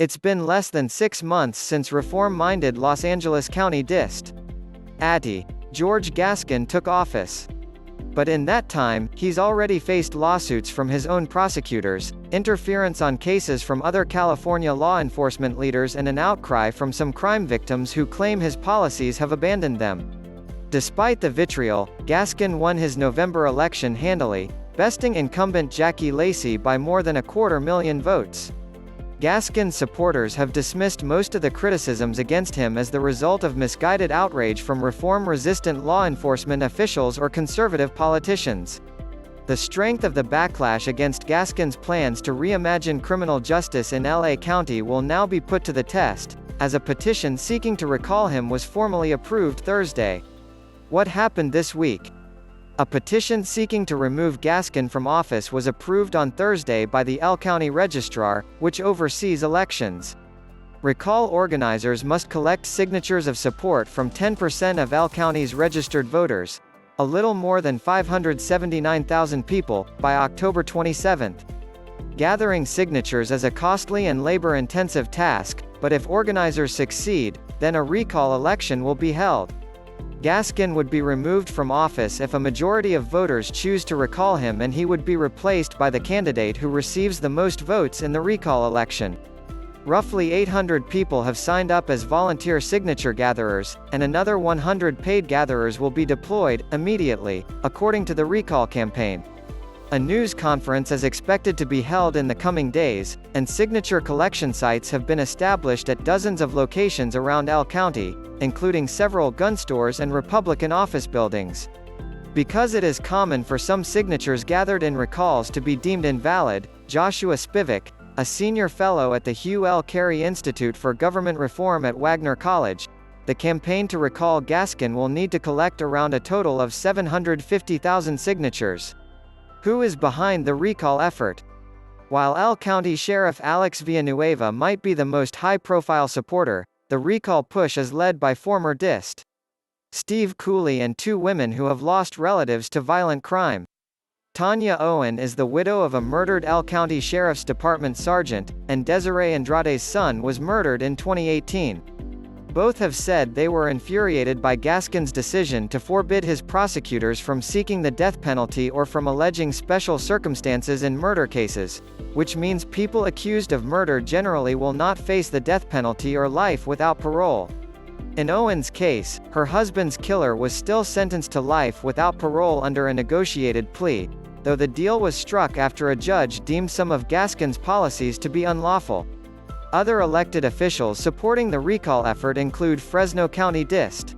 It's been less than 6 months since reform-minded Los Angeles County Dist. Atty. George Gascon took office. But in that time, he's already faced lawsuits from his own prosecutors, interference on cases from other California law enforcement leaders and an outcry from some crime victims who claim his policies have abandoned them. Despite the vitriol, Gascon won his November election handily, besting incumbent Jackie Lacey by more than 250,000 votes. Gascon's supporters have dismissed most of the criticisms against him as the result of misguided outrage from reform-resistant law enforcement officials or conservative politicians. The strength of the backlash against Gascon's plans to reimagine criminal justice in LA County will now be put to the test, as a petition seeking to recall him was formally approved Thursday. What happened this week? A petition seeking to remove Gascon from office was approved on Thursday by the L County Registrar, which oversees elections. Recall organizers must collect signatures of support from 10% of L County's registered voters, a little more than 579,000 people, by October 27. Gathering signatures is a costly and labor-intensive task, but if organizers succeed, then a recall election will be held. Gascon would be removed from office if a majority of voters choose to recall him, and he would be replaced by the candidate who receives the most votes in the recall election. Roughly 800 people have signed up as volunteer signature gatherers, and another 100 paid gatherers will be deployed immediately, according to the recall campaign. A news conference is expected to be held in the coming days, and signature collection sites have been established at dozens of locations around L County, including several gun stores and Republican office buildings. Because it is common for some signatures gathered in recalls to be deemed invalid, Joshua Spivak, a senior fellow at the Hugh L. Carey Institute for Government Reform at Wagner College, the campaign to recall Gascon will need to collect around a total of 750,000 signatures. Who is behind the recall effort? While L County Sheriff Alex Villanueva might be the most high-profile supporter, the recall push is led by former Dist. Steve Cooley and 2 women who have lost relatives to violent crime. Tania Owen is the widow of a murdered L County Sheriff's Department sergeant, and Desiree Andrade's son was murdered in 2018. Both have said they were infuriated by Gascon's decision to forbid his prosecutors from seeking the death penalty or from alleging special circumstances in murder cases, which means people accused of murder generally will not face the death penalty or life without parole. In Owen's case, her husband's killer was still sentenced to life without parole under a negotiated plea, though the deal was struck after a judge deemed some of Gascon's policies to be unlawful. Other elected officials supporting the recall effort include Fresno County Dist.